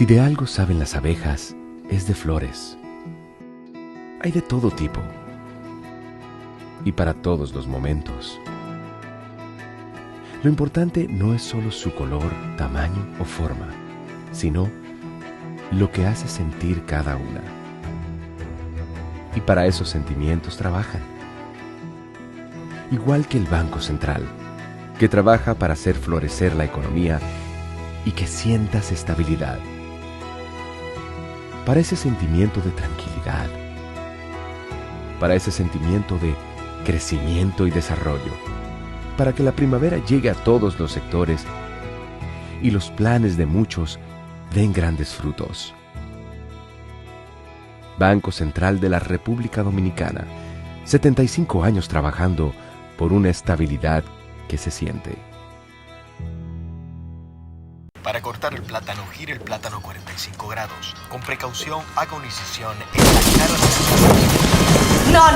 Si de algo saben las abejas, es de flores. Hay de todo tipo y para todos los momentos. Lo importante no es solo su color, tamaño o forma, sino lo que hace sentir cada una. Y para esos sentimientos trabajan. Igual que el Banco Central, que trabaja para hacer florecer la economía y que sientas estabilidad. Para ese sentimiento de tranquilidad. Para ese sentimiento de crecimiento y desarrollo. Para que la primavera llegue a todos los sectores y los planes de muchos den grandes frutos. Banco Central de la República Dominicana, 75 años trabajando por una estabilidad que se siente. Para cortar el plátano, gire el plátano 45 grados. Con precaución, haga una incisión en la cara de... No.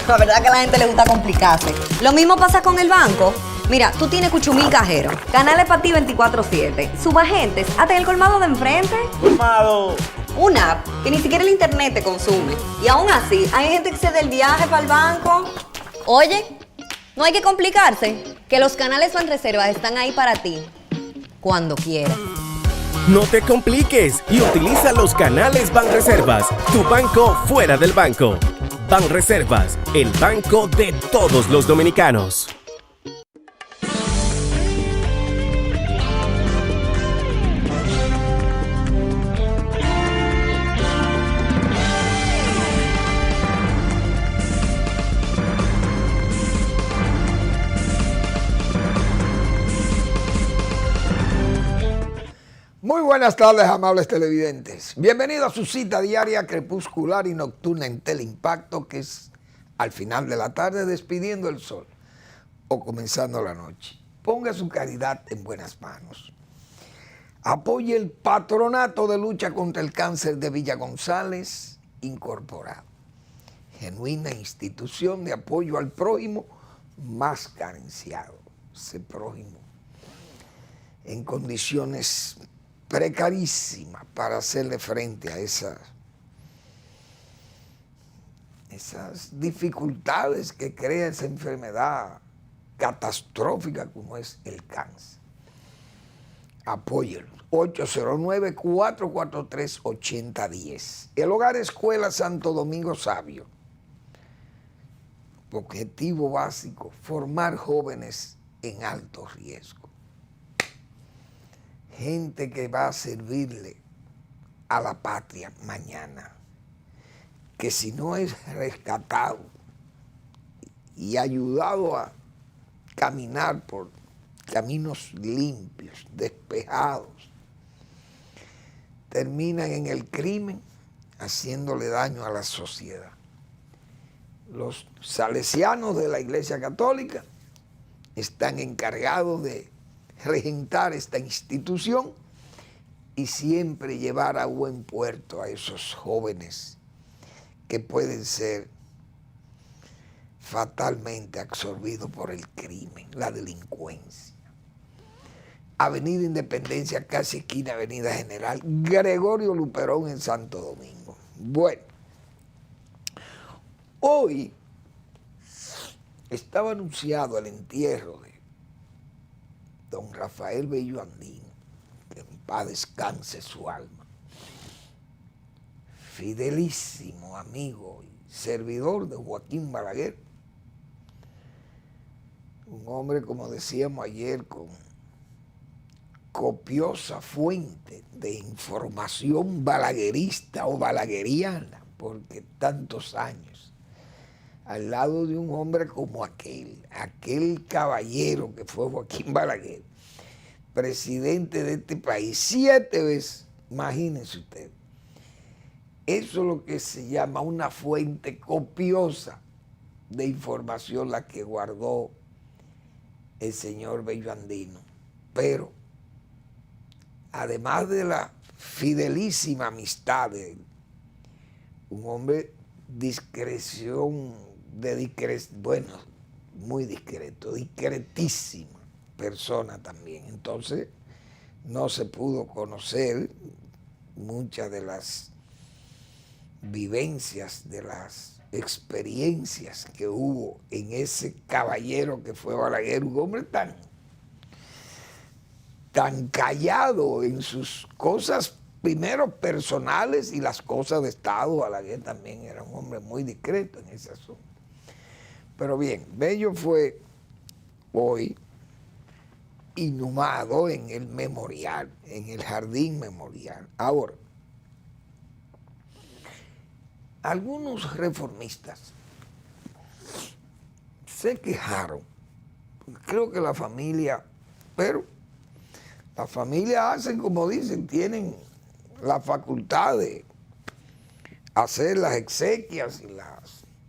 La verdad que a la gente le gusta complicarse. Lo mismo pasa con el banco. Mira, tú tienes cuchumil cajeros, canales para ti 24/7, subagentes, hasta en el colmado de enfrente. ¡Colmado! Una app que ni siquiera el internet te consume. Y aún así, hay gente que se da el viaje para el banco. Oye, no hay que complicarse, que los canales Banreservas están ahí para ti, cuando quieras. No te compliques y utiliza los canales Banreservas, tu banco fuera del banco. Banreservas, el banco de todos los dominicanos. Muy buenas tardes, amables televidentes. Bienvenidos a su cita diaria crepuscular y nocturna en Teleimpacto, que es al final de la tarde despidiendo el sol o comenzando la noche. Ponga su caridad en buenas manos. Apoye el Patronato de Lucha contra el Cáncer de Villa González Incorporado. Genuina institución de apoyo al prójimo más carenciado. Ese prójimo en condiciones precarísima para hacerle frente a esas dificultades que crea esa enfermedad catastrófica como es el cáncer. Apóyelo. 809-443-8010. El Hogar Escuela Santo Domingo Sabio. Objetivo básico, formar jóvenes en alto riesgo. Gente que va a servirle a la patria mañana, que si no es rescatado y ayudado a caminar por caminos limpios, despejados, terminan en el crimen haciéndole daño a la sociedad. Los salesianos de la Iglesia Católica están encargados de regentar esta institución y siempre llevar a buen puerto a esos jóvenes que pueden ser fatalmente absorbidos por el crimen, la delincuencia. Avenida Independencia, casi esquina Avenida General Gregorio Luperón en Santo Domingo. Bueno, hoy estaba anunciado el entierro de don Rafael Bello Andino, que en paz descanse su alma. Fidelísimo amigo y servidor de Joaquín Balaguer. Un hombre, como decíamos ayer, con copiosa fuente de información balaguerista o balagueriana, porque tantos años, al lado de un hombre como aquel caballero que fue Joaquín Balaguer, presidente de este país 7 veces, imagínense usted. Eso es lo que se llama una fuente copiosa de información, la que guardó el señor Bello Andino. Pero, además de la fidelísima amistad de él, un hombre muy discreto, discretísima persona también. Entonces, no se pudo conocer, muchas de las vivencias, de las experiencias que hubo en ese caballero que fue Balaguer, un hombre tan callado en sus cosas, primero personales y las cosas de Estado. Balaguer también era un hombre muy discreto en ese asunto. Pero bien, Bello fue hoy inhumado en el memorial, en el jardín memorial. Ahora, algunos reformistas se quejaron, creo que la familia, pero la familia hacen como dicen, tienen la facultad de hacer las exequias y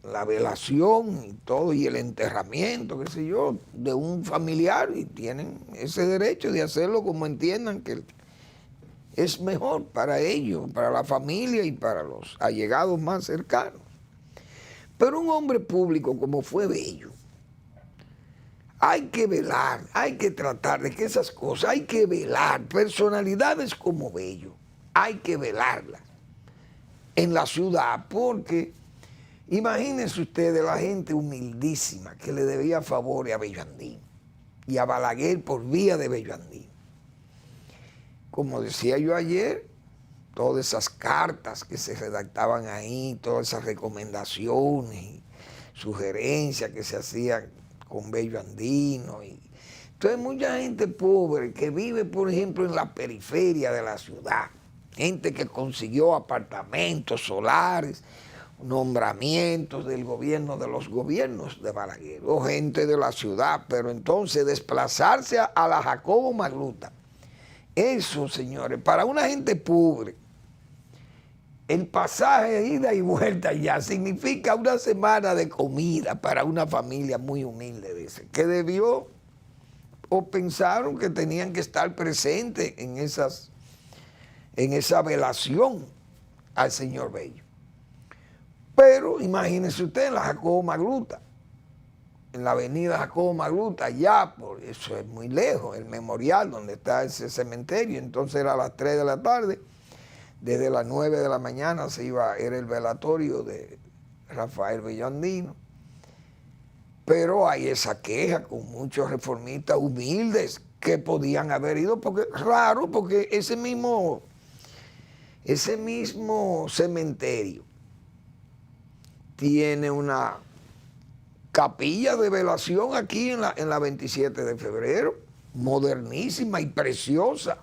la velación y todo, y el enterramiento, qué sé yo, de un familiar, y tienen ese derecho de hacerlo como entiendan que es mejor para ellos, para la familia y para los allegados más cercanos. Pero un hombre público como fue Bello, hay que velar, hay que tratar de que esas cosas, hay que velar, personalidades como Bello, hay que velarlas en la ciudad, porque imagínense ustedes la gente humildísima que le debía favores a Bello Andino y a Balaguer por vía de Bello Andino. Como decía yo ayer, todas esas cartas que se redactaban ahí, todas esas recomendaciones y sugerencias que se hacían con Bello Andino. Entonces mucha gente pobre que vive, por ejemplo, en la periferia de la ciudad, gente que consiguió apartamentos solares, nombramientos del gobierno, de los gobiernos de Balaguer, o gente de la ciudad, pero entonces desplazarse a la Jacobo Magluta, eso, señores, para una gente pobre, el pasaje de ida y vuelta ya significa una semana de comida para una familia muy humilde de ese, que debió o pensaron que tenían que estar presentes en esa velación al señor Bello. Pero imagínense usted en la Jacobo Magluta, en la avenida Jacobo Magluta, ya, por eso es muy lejos, el memorial donde está ese cementerio. Entonces era a las 3 de la tarde, desde las 9 de la mañana era el velatorio de Rafael Bello Andino. Pero hay esa queja con muchos reformistas humildes que podían haber ido, porque raro, porque ese mismo cementerio tiene una capilla de velación aquí en la 27 de febrero, modernísima y preciosa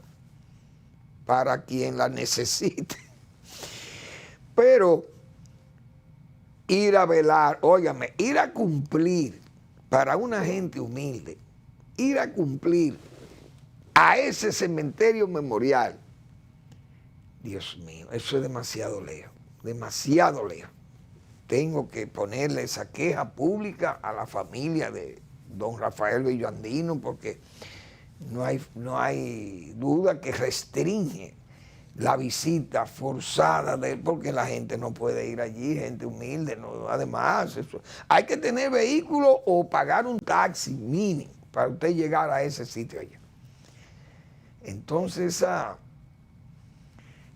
para quien la necesite. Pero ir a velar, óigame, ir a cumplir para una gente humilde, ir a cumplir a ese cementerio memorial, Dios mío, eso es demasiado lejos, demasiado lejos. Tengo que ponerle esa queja pública a la familia de don Rafael Bello Andino, porque no hay duda que restringe la visita forzada de él, porque la gente no puede ir allí, gente humilde, no, además, hay que tener vehículo o pagar un taxi mínimo para usted llegar a ese sitio allá. Entonces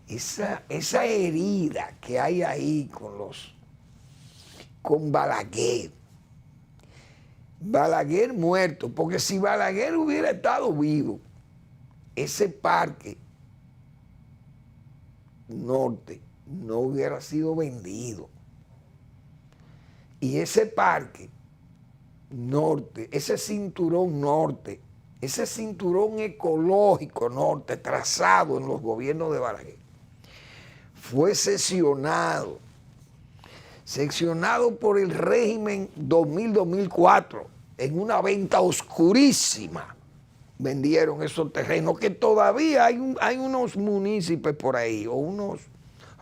esa herida que hay ahí con Balaguer muerto, porque si Balaguer hubiera estado vivo, ese parque norte no hubiera sido vendido. Y ese parque norte, ese cinturón norte, ese cinturón ecológico norte trazado en los gobiernos de Balaguer, fue seccionado por el régimen 2000-2004 en una venta oscurísima. Vendieron esos terrenos que todavía hay unos municipios por ahí, o unos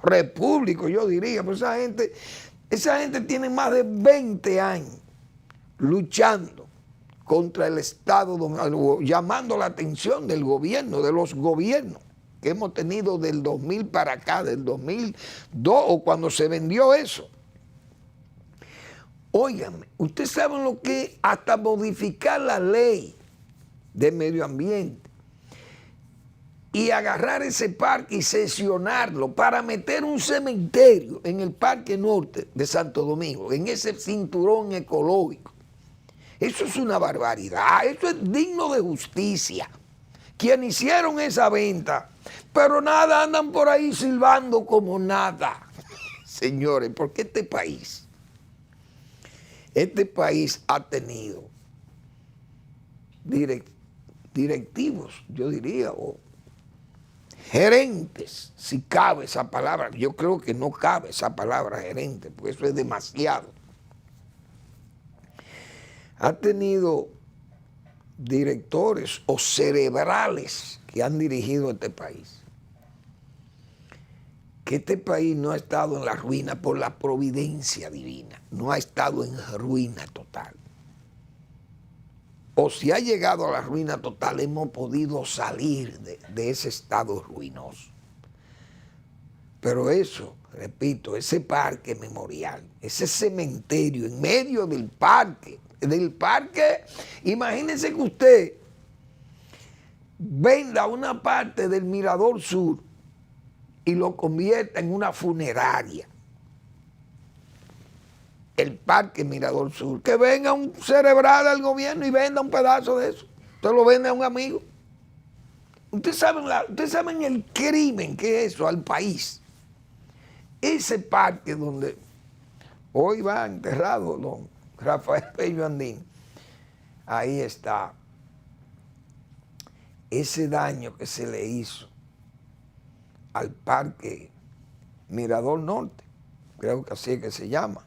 repúblicos, yo diría, pero esa gente tiene más de 20 años luchando contra el Estado, llamando la atención del gobierno, de los gobiernos que hemos tenido del 2000 para acá, del 2002, o cuando se vendió eso. Óigame, ustedes saben lo que es hasta modificar la ley de medio ambiente y agarrar ese parque y sesionarlo para meter un cementerio en el Parque Norte de Santo Domingo, en ese cinturón ecológico. Eso es una barbaridad, eso es digno de justicia. Quienes hicieron esa venta, pero nada, andan por ahí silbando como nada. Señores, porque este país ha tenido directivos, yo diría, o gerentes, si cabe esa palabra. Yo creo que no cabe esa palabra gerente, porque eso es demasiado. Ha tenido directores o cerebrales que han dirigido este país. Que este país no ha estado en la ruina por la providencia divina, no ha estado en ruina total. O si ha llegado a la ruina total, hemos podido salir de ese estado ruinoso. Pero eso, repito, ese parque memorial, ese cementerio en medio del parque, imagínense que usted venda una parte del Mirador Sur y lo convierta en una funeraria. El Parque Mirador Sur, que venga un cerebral del gobierno y venda un pedazo de eso. Usted lo vende a un amigo. Ustedes saben el crimen que es eso al país. Ese parque donde hoy va enterrado don Rafael Bello Andín, ahí está ese daño que se le hizo al Parque Mirador Norte, creo que así es que se llama.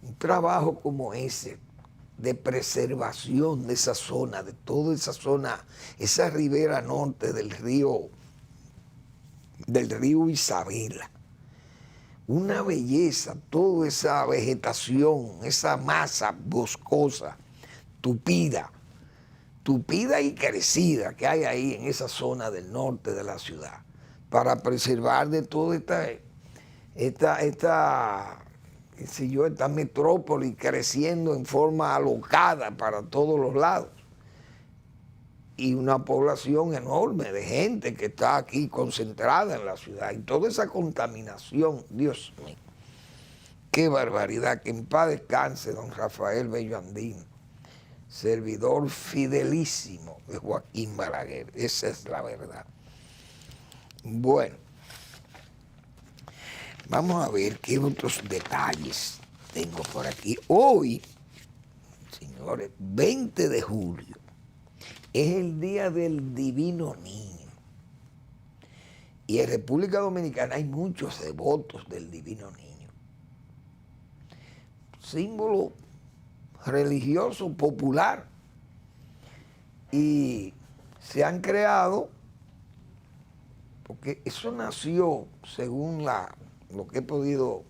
Un trabajo como ese, de preservación de esa zona, de toda esa zona, esa ribera norte del río Isabela. Una belleza, toda esa vegetación, esa masa boscosa, tupida y crecida que hay ahí en esa zona del norte de la ciudad, para preservar de toda esta metrópoli creciendo en forma alocada para todos los lados. Y una población enorme de gente que está aquí concentrada en la ciudad. Y toda esa contaminación, Dios mío, qué barbaridad. Que en paz descanse don Rafael Bello Andín, servidor fidelísimo de Joaquín Balaguer. Esa es la verdad. Bueno, vamos a ver qué otros detalles tengo por aquí. Hoy, señores, 20 de julio, es el Día del Divino Niño. Y en República Dominicana hay muchos devotos del Divino Niño. Símbolo religioso popular. Y se han creado, porque eso nació, según lo que he podido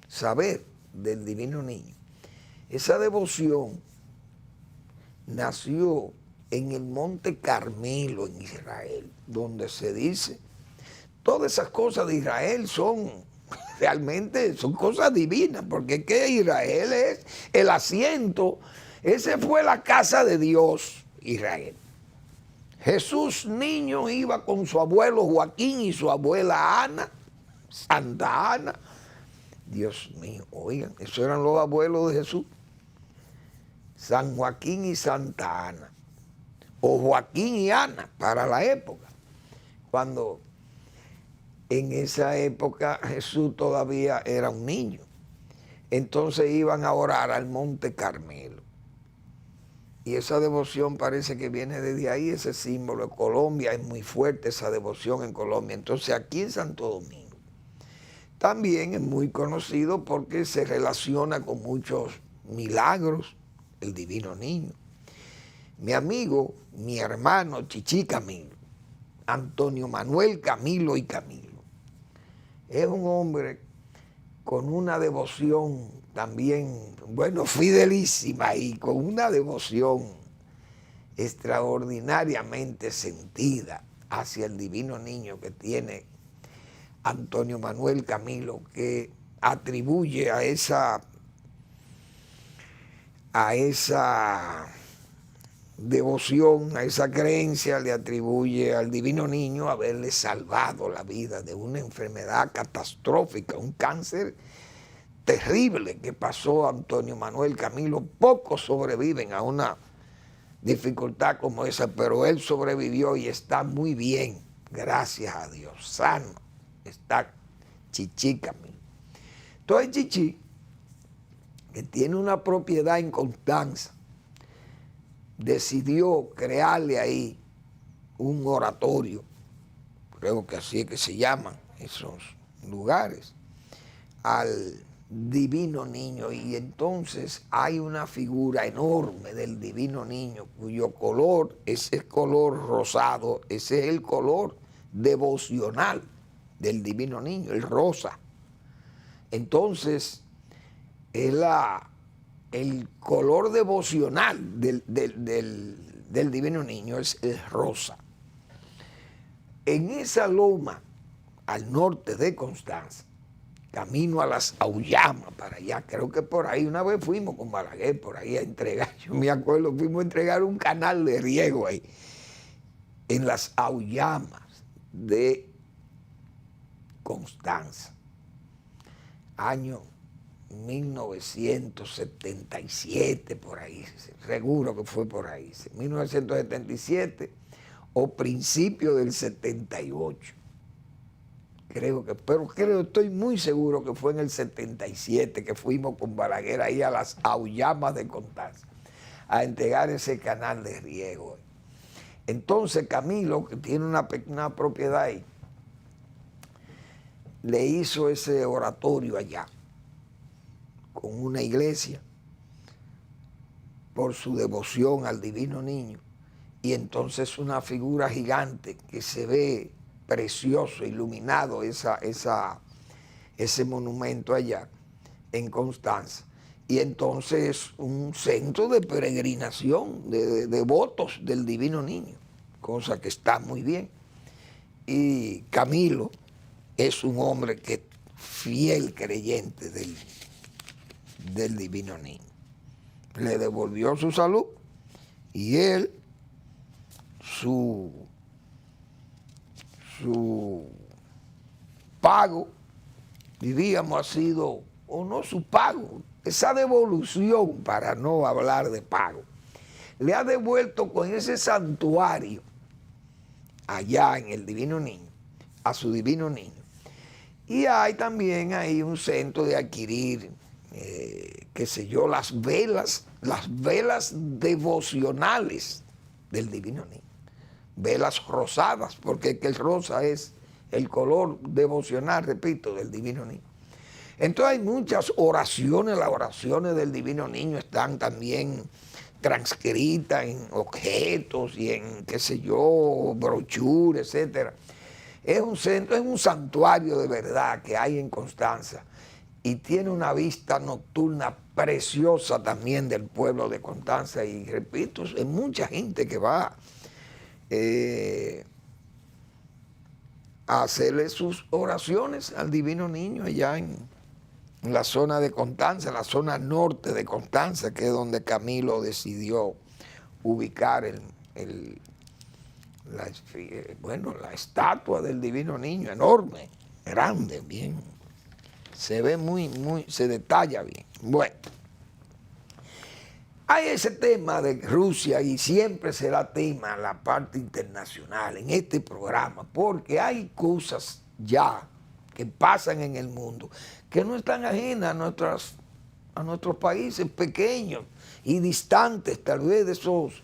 saber del Divino Niño, esa devoción nació en el Monte Carmelo, en Israel, donde se dice, todas esas cosas de Israel realmente son cosas divinas, porque es que Israel es el asiento, ese fue la casa de Dios, Israel. Jesús niño iba con su abuelo Joaquín y su abuela Ana, Santa Ana. Dios mío, oigan, esos eran los abuelos de Jesús. San Joaquín y Santa Ana, o Joaquín y Ana para la época, cuando en esa época Jesús todavía era un niño. Entonces iban a orar al Monte Carmelo. Y esa devoción parece que viene desde ahí, ese símbolo. En Colombia es muy fuerte esa devoción en Colombia. Entonces aquí en Santo Domingo también es muy conocido porque se relaciona con muchos milagros, el Divino Niño. Mi amigo, mi hermano Chichi Camilo, Antonio Manuel Camilo y Camilo, es un hombre con una devoción también, bueno, fidelísima, y con una devoción extraordinariamente sentida hacia el Divino Niño que tiene Antonio Manuel Camilo, que atribuye a esa devoción, a esa creencia, le atribuye al Divino Niño haberle salvado la vida de una enfermedad catastrófica, un cáncer terrible que pasó a Antonio Manuel Camilo. Pocos sobreviven a una dificultad como esa, pero él sobrevivió y está muy bien, gracias a Dios, sano está Chichi Camilo. Entonces Chichi, que tiene una propiedad en Constanza, decidió crearle ahí un oratorio, creo que así es que se llaman esos lugares, al Divino Niño, y entonces hay una figura enorme del Divino Niño cuyo color es el color rosado, ese es el color devocional del Divino Niño, el rosa. Entonces es el color devocional del Divino Niño es el rosa. En esa loma al norte de Constanza, camino a las Auyamas para allá, creo que por ahí una vez fuimos con Balaguer por ahí a entregar, yo me acuerdo, fuimos a entregar un canal de riego ahí, en las Auyamas de Constanza, año 1977, por ahí, seguro que fue por ahí, 1977 o principio del 78. Estoy muy seguro que fue en el 77 que fuimos con Balaguer ahí a las Auyamas de Constanza a entregar ese canal de riego. Entonces Camilo, que tiene una propiedad ahí, le hizo ese oratorio allá con una iglesia por su devoción al Divino Niño, y entonces una figura gigante que se ve precioso, iluminado ese monumento allá en Constanza, y entonces un centro de peregrinación de devotos del Divino Niño, cosa que está muy bien. Y Camilo es un hombre que fiel creyente del Divino Niño, le devolvió su salud y él su pago, diríamos, ha sido, o no su pago, esa devolución, para no hablar de pago, le ha devuelto con ese santuario allá en el Divino Niño, a su Divino Niño. Y hay también ahí un centro de adquirir, qué sé yo, las velas devocionales del Divino Niño. Velas rosadas, porque el rosa es el color devocional, repito, del Divino Niño. Entonces hay muchas oraciones, las oraciones del Divino Niño están también transcritas en objetos y en, qué sé yo, brochuras, etcétera. Es un centro, es un santuario de verdad que hay en Constanza y tiene una vista nocturna preciosa también del pueblo de Constanza, y repito, hay mucha gente que va a hacerle sus oraciones al Divino Niño allá en la zona de Constanza, la zona norte de Constanza, que es donde Camilo decidió ubicar la estatua del Divino Niño, enorme, grande, bien, se ve se detalla bien. Bueno, hay ese tema de Rusia y siempre será tema la parte internacional en este programa, porque hay cosas ya que pasan en el mundo que no están ajenas a nuestros países pequeños y distantes tal vez de esos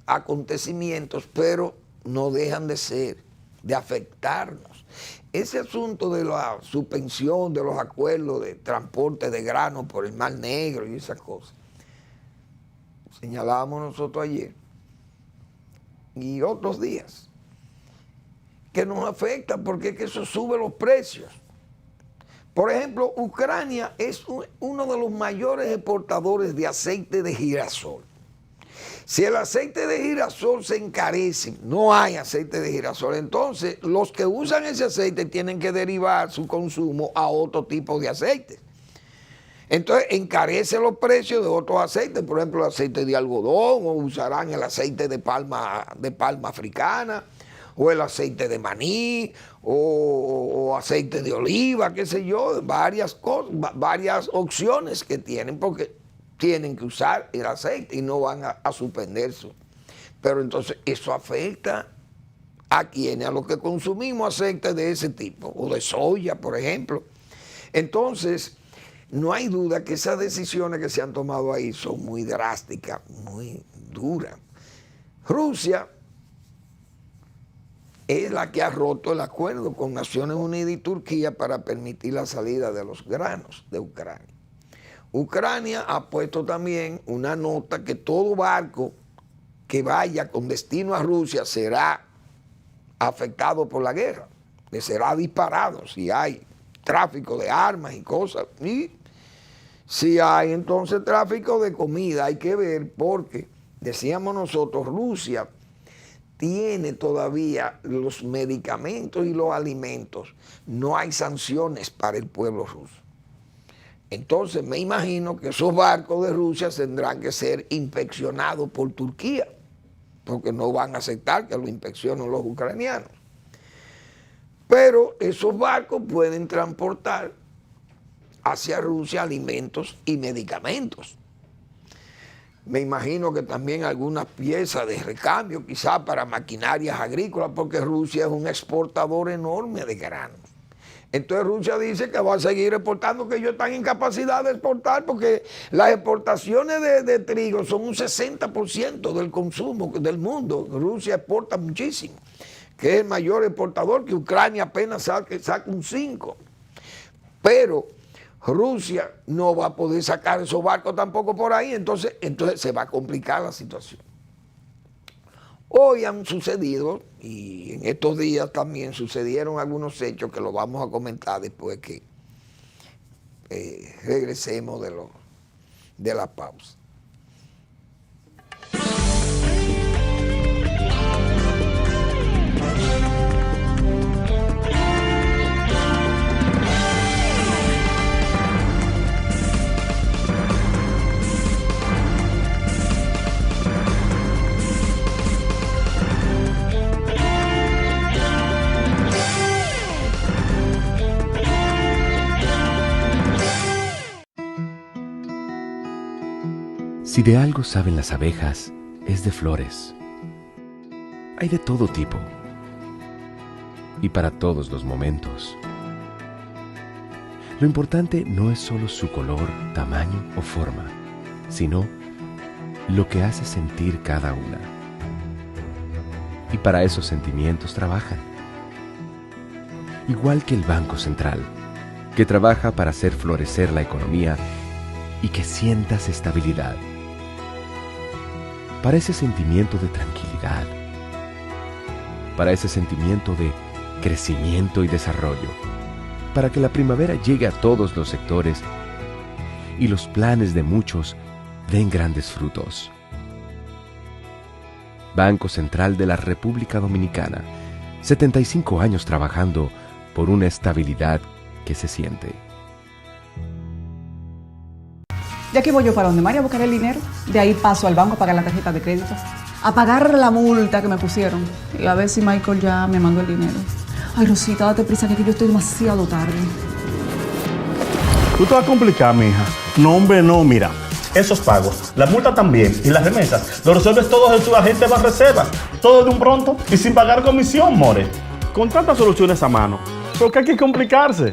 acontecimientos, pero no dejan de afectarnos. Ese asunto de la suspensión de los acuerdos de transporte de grano por el Mar Negro y esas cosas, señalábamos nosotros ayer y otros días, que nos afecta porque es que eso sube los precios. Por ejemplo, Ucrania es uno de los mayores exportadores de aceite de girasol. Si el aceite de girasol se encarece, no hay aceite de girasol, entonces los que usan ese aceite tienen que derivar su consumo a otro tipo de aceite. Entonces encarece los precios de otros aceites, por ejemplo el aceite de algodón, o usarán el aceite de palma africana, o el aceite de maní, o aceite de oliva, qué sé yo, varias cosas, varias opciones que tienen, porque tienen que usar el aceite y no van a suspenderse. Pero entonces eso afecta a quienes, a los que consumimos aceite de ese tipo, o de soya, por ejemplo. Entonces, no hay duda que esas decisiones que se han tomado ahí son muy drásticas, muy duras. Rusia es la que ha roto el acuerdo con Naciones Unidas y Turquía para permitir la salida de los granos de Ucrania. Ucrania ha puesto también una nota que todo barco que vaya con destino a Rusia será afectado por la guerra, le será disparado si hay tráfico de armas y cosas. Y si hay entonces tráfico de comida, hay que ver, porque decíamos nosotros, Rusia tiene todavía los medicamentos y los alimentos, no hay sanciones para el pueblo ruso. Entonces me imagino que esos barcos de Rusia tendrán que ser inspeccionados por Turquía, porque no van a aceptar que lo inspeccionen los ucranianos. Pero esos barcos pueden transportar hacia Rusia alimentos y medicamentos. Me imagino que también algunas piezas de recambio, quizás para maquinarias agrícolas, porque Rusia es un exportador enorme de granos. Entonces Rusia dice que va a seguir exportando, que ellos están en capacidad de exportar, porque las exportaciones de trigo son un 60% del consumo del mundo. Rusia exporta muchísimo, que es el mayor exportador, que Ucrania apenas saca un 5%. Pero Rusia no va a poder sacar esos barcos tampoco por ahí, entonces se va a complicar la situación. Hoy han sucedido, y en estos días también sucedieron algunos hechos que los vamos a comentar después que regresemos de la pausa. Si de algo saben las abejas, es de flores. Hay de todo tipo y para todos los momentos. Lo importante no es solo su color, tamaño o forma, sino lo que hace sentir cada una. Y para esos sentimientos trabajan. Igual que el Banco Central, que trabaja para hacer florecer la economía y que sientas estabilidad. Para ese sentimiento de tranquilidad, para ese sentimiento de crecimiento y desarrollo, para que la primavera llegue a todos los sectores y los planes de muchos den grandes frutos. Banco Central de la República Dominicana, 75 años trabajando por una estabilidad que se siente. Ya que voy yo para donde María a buscar el dinero, de ahí paso al banco a pagar la tarjeta de crédito, a pagar la multa que me pusieron y a ver si Michael ya me mandó el dinero. Ay, Rosita, date prisa que yo estoy demasiado tarde. Tú te vas a complicar, mija. No, hombre, no, mira. Esos pagos, la multa también y las remesas, lo resuelves todos en tu agente Banreservas. Todo de un pronto y sin pagar comisión, more. Con tantas soluciones a mano, ¿por qué hay que complicarse?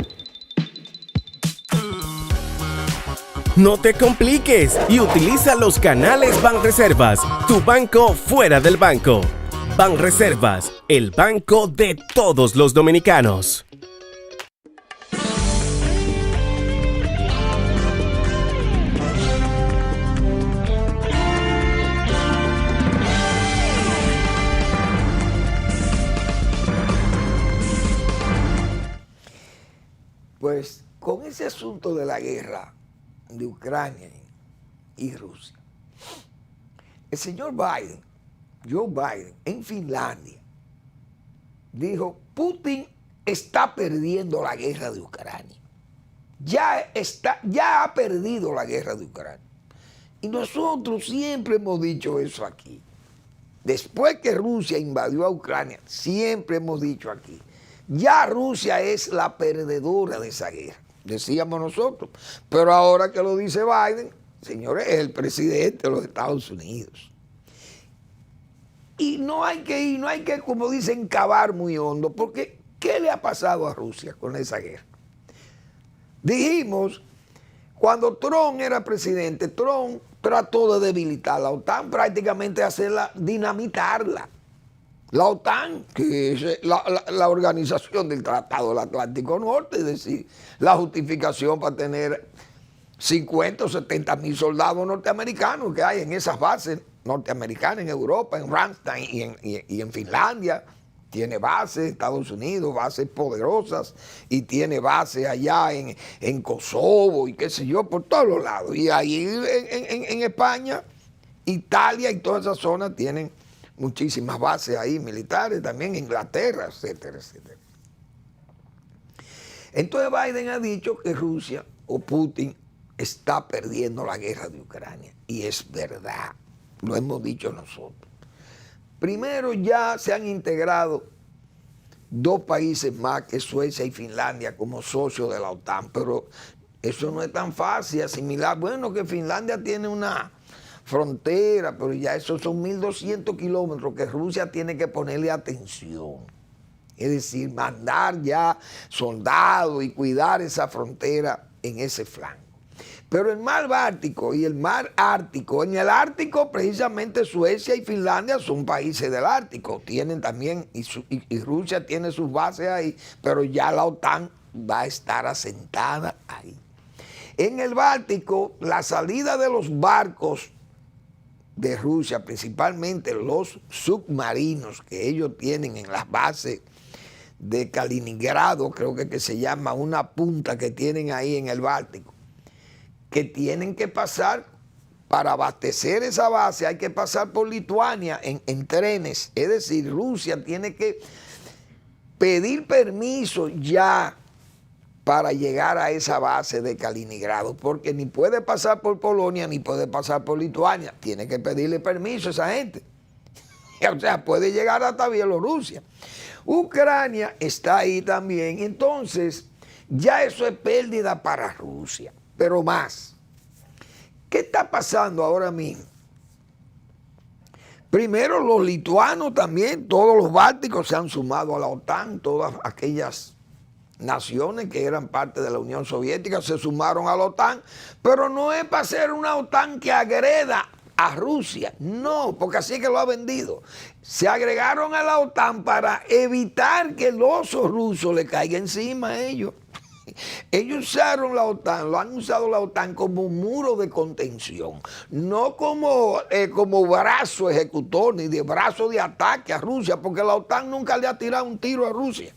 No te compliques y utiliza los canales Banreservas, tu banco fuera del banco. Banreservas, el banco de todos los dominicanos. Pues con ese asunto de la guerra de Ucrania y Rusia, el señor Biden, Joe Biden, en Finlandia, dijo: Putin está perdiendo la guerra de Ucrania. ya ha perdido la guerra de Ucrania. Y nosotros siempre hemos dicho eso aquí. Después que Rusia invadió a Ucrania, siempre hemos dicho aquí, ya Rusia es la perdedora de esa guerra, decíamos nosotros. Pero ahora que lo dice Biden, señores, es el presidente de los Estados Unidos. Y no hay que, como dicen, cavar muy hondo, porque ¿qué le ha pasado a Rusia con esa guerra? Dijimos, cuando Trump era presidente, Trump trató de debilitar la OTAN, prácticamente hacerla, dinamitarla. La OTAN, que es la organización del Tratado del Atlántico Norte, es decir, la justificación para tener 50 o 70 mil soldados norteamericanos que hay en esas bases norteamericanas, en Europa, en Ramstein y en Finlandia. Tiene bases, Estados Unidos, bases poderosas, y tiene bases allá en Kosovo y qué sé yo, por todos los lados. Y ahí en España, Italia y todas esas zonas tienen muchísimas bases ahí militares, también Inglaterra, etcétera, etcétera. Entonces Biden ha dicho que Rusia o Putin está perdiendo la guerra de Ucrania. Y es verdad, lo hemos dicho nosotros. Primero, ya se han integrado 2 países más, que Suecia y Finlandia, como socios de la OTAN, pero eso no es tan fácil asimilar. Bueno, que Finlandia tiene una frontera, pero ya esos son 1.200 kilómetros que Rusia tiene que ponerle atención. Es decir, mandar ya soldados y cuidar esa frontera en ese flanco. Pero el mar Báltico y el mar Ártico, en el Ártico precisamente Suecia y Finlandia son países del Ártico, tienen también, y Rusia tiene sus bases ahí, pero ya la OTAN va a estar asentada ahí. En el Báltico, la salida de los barcos de Rusia, principalmente los submarinos que ellos tienen en las bases de Kaliningrado, creo que se llama una punta que tienen ahí en el Báltico, que tienen que pasar, para abastecer esa base, hay que pasar por Lituania en trenes. Es decir, Rusia tiene que pedir permiso ya para llegar a esa base de Kaliningrado, porque ni puede pasar por Polonia, ni puede pasar por Lituania. Tiene que pedirle permiso a esa gente. O sea, puede llegar hasta Bielorrusia. Ucrania está ahí también. Entonces, ya eso es pérdida para Rusia. Pero más, ¿qué está pasando ahora mismo? Primero, los lituanos también, todos los bálticos se han sumado a la OTAN, todas aquellas naciones que eran parte de la Unión Soviética se sumaron a la OTAN, pero no es para ser una OTAN que agreda a Rusia, no, porque así es que lo ha vendido. Se agregaron a la OTAN para evitar que el oso ruso le caiga encima a ellos. Ellos usaron la OTAN, lo han usado la OTAN como muro de contención, no como brazo ejecutor ni de brazo de ataque a Rusia, porque la OTAN nunca le ha tirado un tiro a Rusia.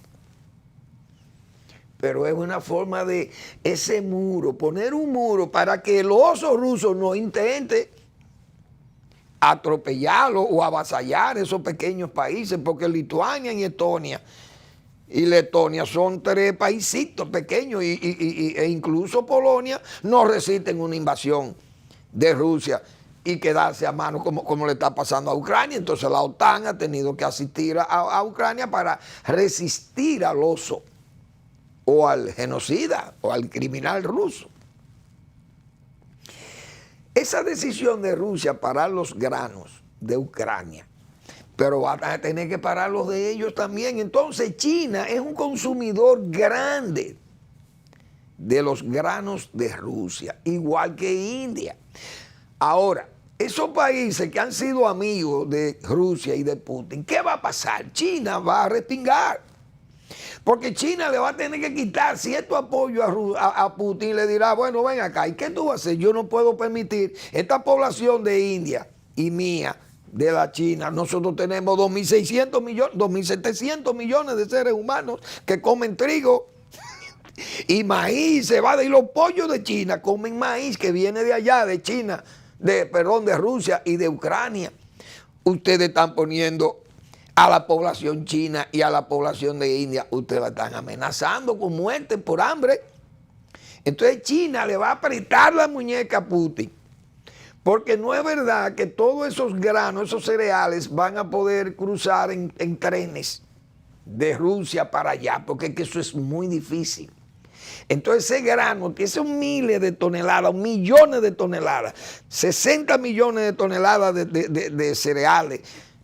Pero es una forma de ese muro, poner un muro para que el oso ruso no intente atropellarlo o avasallar esos pequeños países, porque Lituania y Estonia y Letonia son 3 paisitos pequeños e incluso Polonia no resisten una invasión de Rusia y quedarse a mano como le está pasando a Ucrania. Entonces la OTAN ha tenido que asistir a Ucrania para resistir al oso o al genocida o al criminal ruso. Esa decisión de Rusia parar los granos de Ucrania, pero van a tener que parar los de ellos también. Entonces China es un consumidor grande de los granos de Rusia, igual que India. Ahora, esos países que han sido amigos de Rusia y de Putin, ¿qué va a pasar? China va a respingar, porque China le va a tener que quitar cierto apoyo a Putin y le dirá, bueno, ven acá, ¿y qué tú vas a hacer? Yo no puedo permitir esta población de India y mía, de la China. Nosotros tenemos 2.600 millones, 2.700 millones de seres humanos que comen trigo y maíz, cebada, y los pollos de China comen maíz que viene de allá, de China, de Rusia y de Ucrania. Ustedes están poniendo a la población china y a la población de India, ustedes la están amenazando con muerte por hambre. Entonces China le va a apretar la muñeca a Putin, porque no es verdad que todos esos granos, esos cereales van a poder cruzar en trenes de Rusia para allá, porque es que eso es muy difícil. Entonces ese grano, que son miles de toneladas, millones de toneladas, 60 millones de toneladas de cereales,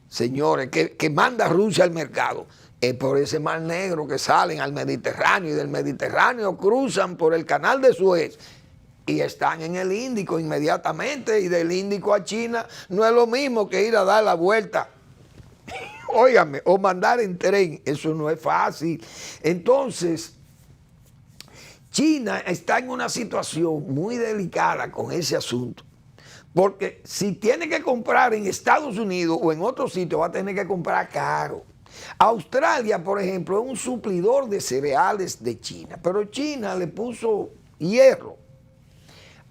señores, que manda Rusia al mercado, es por ese mar Negro que salen al Mediterráneo, y del Mediterráneo cruzan por el canal de Suez y están en el Índico inmediatamente, y del Índico a China no es lo mismo que ir a dar la vuelta, óigame, o mandar en tren, eso no es fácil. Entonces, China está en una situación muy delicada con ese asunto, porque si tiene que comprar en Estados Unidos o en otro sitio, va a tener que comprar caro. Australia, por ejemplo, es un suplidor de cereales de China, pero China le puso hierro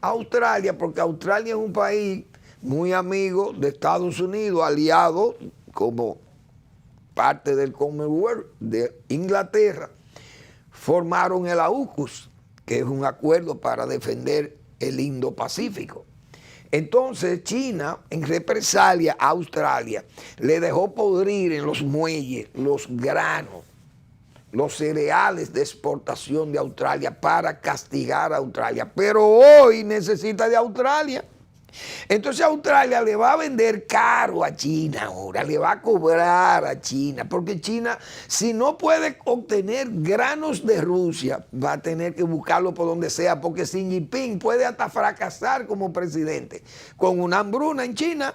a Australia, porque Australia es un país muy amigo de Estados Unidos, aliado como parte del Commonwealth de Inglaterra. Formaron el AUKUS, que es un acuerdo para defender el Indo-Pacífico. Entonces China, en represalia a Australia, le dejó podrir en los muelles los granos, los cereales de exportación de Australia para castigar a Australia. Pero hoy necesita de Australia. Entonces Australia le va a vender caro a China ahora, le va a cobrar a China, porque China, si no puede obtener granos de Rusia, va a tener que buscarlo por donde sea, porque Xi Jinping puede hasta fracasar como presidente. Con una hambruna en China,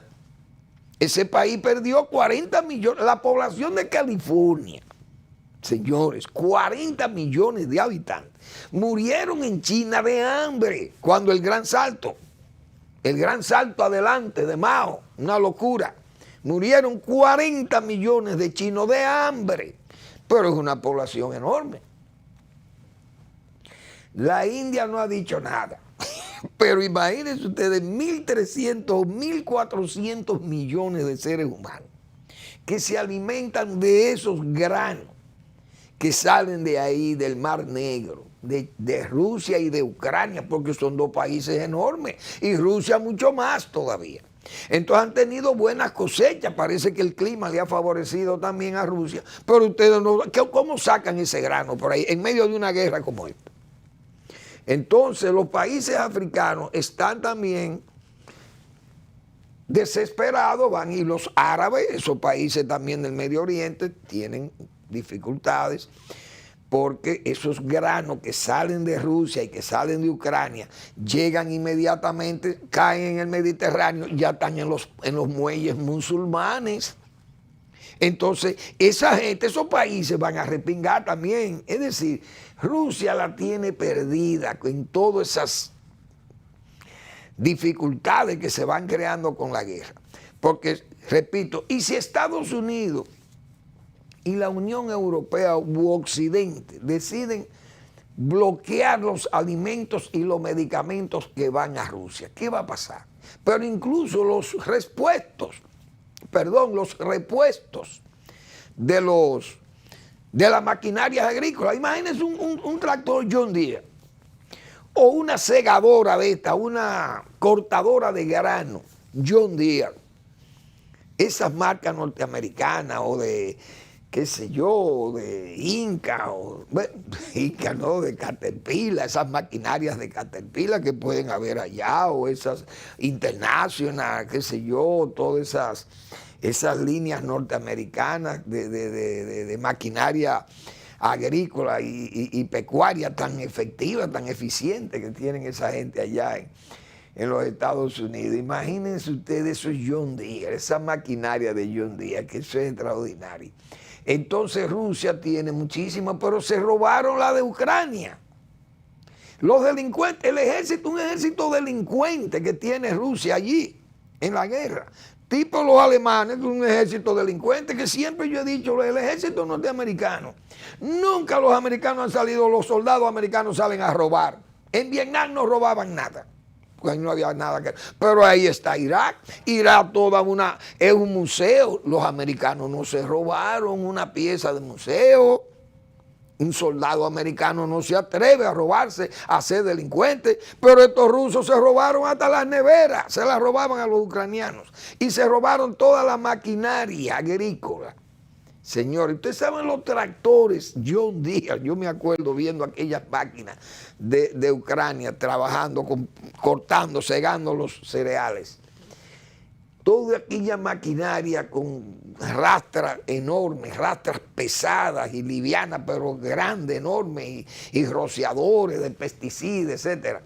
ese país perdió 40 millones, la población de California, señores, 40 millones de habitantes, murieron en China de hambre cuando el gran salto adelante de Mao, una locura. Murieron 40 millones de chinos de hambre, pero es una población enorme. La India no ha dicho nada, pero imagínense ustedes 1.300 o 1.400 millones de seres humanos que se alimentan de esos granos que salen de ahí, del Mar Negro, de Rusia y de Ucrania, porque son dos países enormes, y Rusia mucho más todavía. Entonces han tenido buenas cosechas, parece que el clima le ha favorecido también a Rusia, pero ustedes no, ¿cómo sacan ese grano por ahí en medio de una guerra como esta? Entonces los países africanos están también desesperados, y los árabes, esos países también del Medio Oriente, tienen dificultades, porque esos granos que salen de Rusia y que salen de Ucrania llegan inmediatamente, caen en el Mediterráneo, ya están en los muelles musulmanes. Entonces, esa gente, esos países van a repingar también. Es decir, Rusia la tiene perdida en todas esas dificultades que se van creando con la guerra. Porque, repito, y si Estados Unidos y la Unión Europea u Occidente deciden bloquear los alimentos y los medicamentos que van a Rusia, ¿qué va a pasar? Pero incluso los repuestos de las maquinarias agrícolas. Imagínense un tractor John Deere o una segadora de esta, una cortadora de grano John Deere. Esas marcas norteamericanas o de, qué sé yo, de Inca, Inca no, de Caterpillar, esas maquinarias de Caterpillar que pueden haber allá, o esas International, qué sé yo, todas esas líneas norteamericanas de maquinaria agrícola y pecuaria tan efectiva, tan eficiente que tienen esa gente allá en los Estados Unidos. Imagínense ustedes esos John Deere, esa maquinaria de John Deere, que eso es extraordinario. Entonces Rusia tiene muchísimas, pero se robaron la de Ucrania. Los delincuentes, el ejército, un ejército delincuente que tiene Rusia allí en la guerra. Tipo los alemanes, un ejército delincuente, que siempre yo he dicho, el ejército norteamericano, nunca los americanos han salido, los soldados americanos salen a robar. En Vietnam no robaban nada, porque no había nada que... Pero ahí está Irak. Irak es un museo. Los americanos no se robaron una pieza de museo. Un soldado americano no se atreve a robarse, a ser delincuente, pero estos rusos se robaron hasta las neveras, se las robaban a los ucranianos y se robaron toda la maquinaria agrícola. Señores, ustedes saben los tractores John Deere, yo me acuerdo viendo aquellas máquinas de Ucrania trabajando, cortando, segando los cereales. Toda aquella maquinaria con rastras enormes, rastras pesadas y livianas, pero grandes, enormes, y rociadores de pesticidas, etc.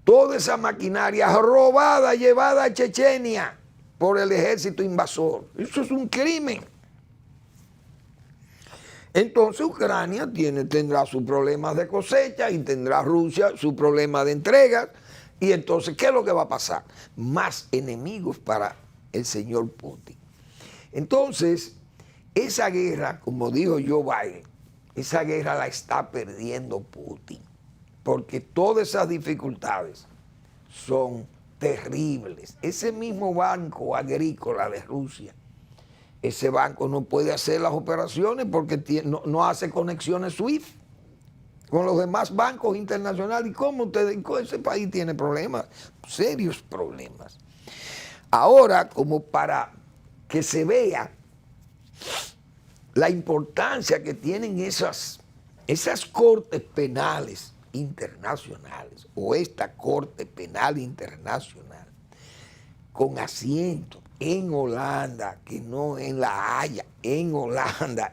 Toda esa maquinaria robada, llevada a Chechenia por el ejército invasor. Eso es un crimen. Entonces Ucrania tendrá sus problemas de cosecha y tendrá Rusia su problema de entrega. Y entonces, ¿qué es lo que va a pasar? Más enemigos para el señor Putin. Entonces, esa guerra, como dijo Joe Biden, esa guerra la está perdiendo Putin, porque todas esas dificultades son terribles. Ese mismo banco agrícola de Rusia, ese banco no puede hacer las operaciones porque no hace conexiones SWIFT con los demás bancos internacionales. ¿Y cómo ese país tiene problemas? Serios problemas. Ahora, como para que se vea la importancia que tienen esas cortes penales internacionales, o esta Corte Penal Internacional, con asiento en Holanda, que no en La Haya, en Holanda,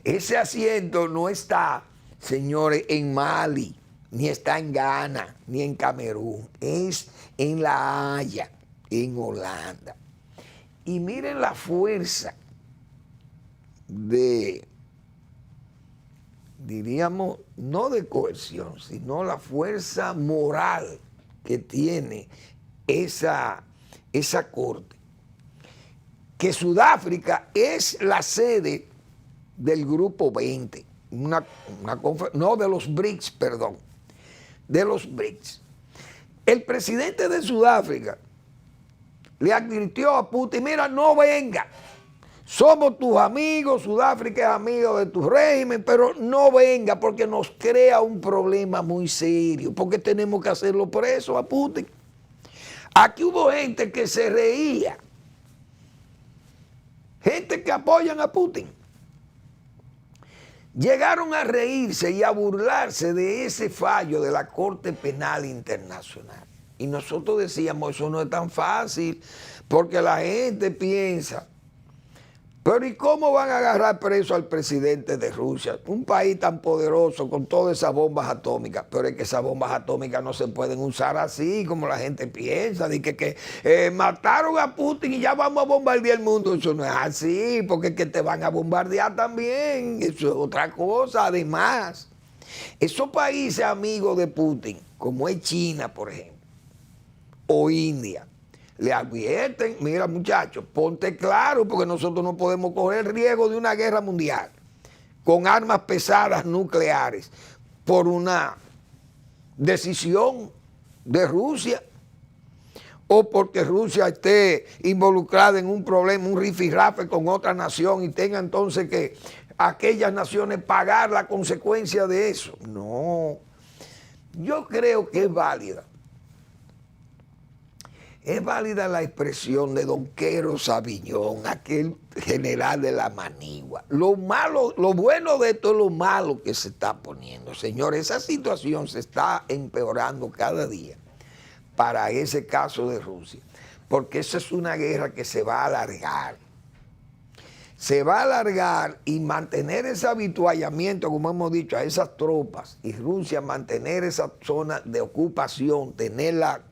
ese asiento no está, señores, en Mali, ni está en Ghana, ni en Camerún, es en La Haya, en Holanda. Y miren la fuerza diríamos, no de coerción, sino la fuerza moral que tiene esa corte. Que Sudáfrica es la sede del Grupo 20, no de los BRICS, perdón, de los BRICS. El presidente de Sudáfrica le advirtió a Putin: mira, no venga, somos tus amigos, Sudáfrica es amigo de tu régimen, pero no venga porque nos crea un problema muy serio, porque tenemos que hacerlo preso a Putin. Aquí hubo gente que se reía, gente que apoyan a Putin. Llegaron a reírse y a burlarse de ese fallo de la Corte Penal Internacional. Y nosotros decíamos, eso no es tan fácil, porque la gente piensa, pero ¿y cómo van a agarrar preso al presidente de Rusia? Un país tan poderoso con todas esas bombas atómicas, pero es que esas bombas atómicas no se pueden usar así como la gente piensa, de que mataron a Putin y ya vamos a bombardear el mundo. Eso no es así, porque es que te van a bombardear también, eso es otra cosa. Además, esos países amigos de Putin, como es China, por ejemplo, o India, le advierten: mira, muchachos, ponte claro, porque nosotros no podemos correr el riesgo de una guerra mundial con armas pesadas nucleares por una decisión de Rusia, o porque Rusia esté involucrada en un problema, un rifirrafe con otra nación y tenga entonces que aquellas naciones pagar la consecuencia de eso. No, yo creo que es válida. Es válida la expresión de don Quero Sabiñón, aquel general de la Manigua. Lo bueno de esto es lo malo que se está poniendo. Señores, esa situación se está empeorando cada día para ese caso de Rusia, porque esa es una guerra que se va a alargar. Se va a alargar, y mantener ese avituallamiento, como hemos dicho, a esas tropas, y Rusia mantener esa zona de ocupación, tenerla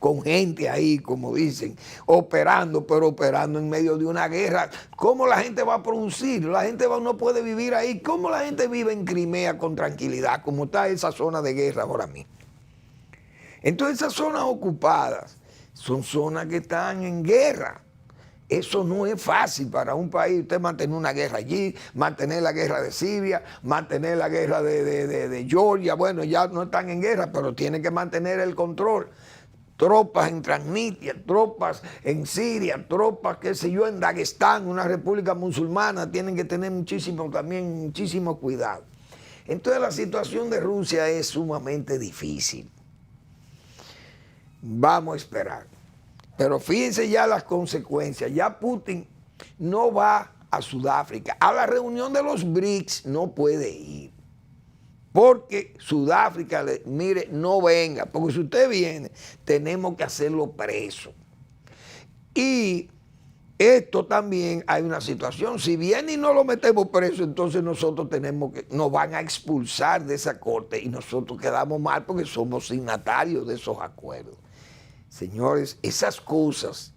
con gente ahí, como dicen, operando, pero operando en medio de una guerra. ¿Cómo la gente va a producir? La gente no puede vivir ahí. ¿Cómo la gente vive en Crimea con tranquilidad, como está esa zona de guerra ahora mismo? Entonces, esas zonas ocupadas son zonas que están en guerra. Eso no es fácil para un país. Usted mantener una guerra allí, mantener la guerra de Siria, mantener la guerra de Georgia. Bueno, ya no están en guerra, pero tiene que mantener el control. tropas en Transnistria, tropas en Siria, tropas, qué sé yo, en Dagestán, una república musulmana, tienen que tener muchísimo cuidado. Entonces la situación de Rusia es sumamente difícil. Vamos a esperar. Pero fíjense ya las consecuencias. Ya Putin no va a Sudáfrica. A la reunión de los BRICS no puede ir. Porque Sudáfrica, mire, no venga. Porque si usted viene, tenemos que hacerlo preso. Y esto también hay una situación. Si viene y no lo metemos preso, entonces nosotros nos van a expulsar de esa corte y nosotros quedamos mal porque somos signatarios de esos acuerdos. Señores, esas cosas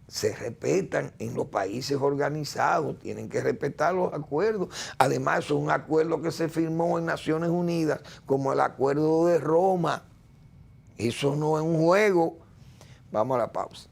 se respetan en los países organizados, tienen que respetar los acuerdos. Además, es un acuerdo que se firmó en Naciones Unidas, como el Acuerdo de Roma. Eso no es un juego. Vamos a la pausa.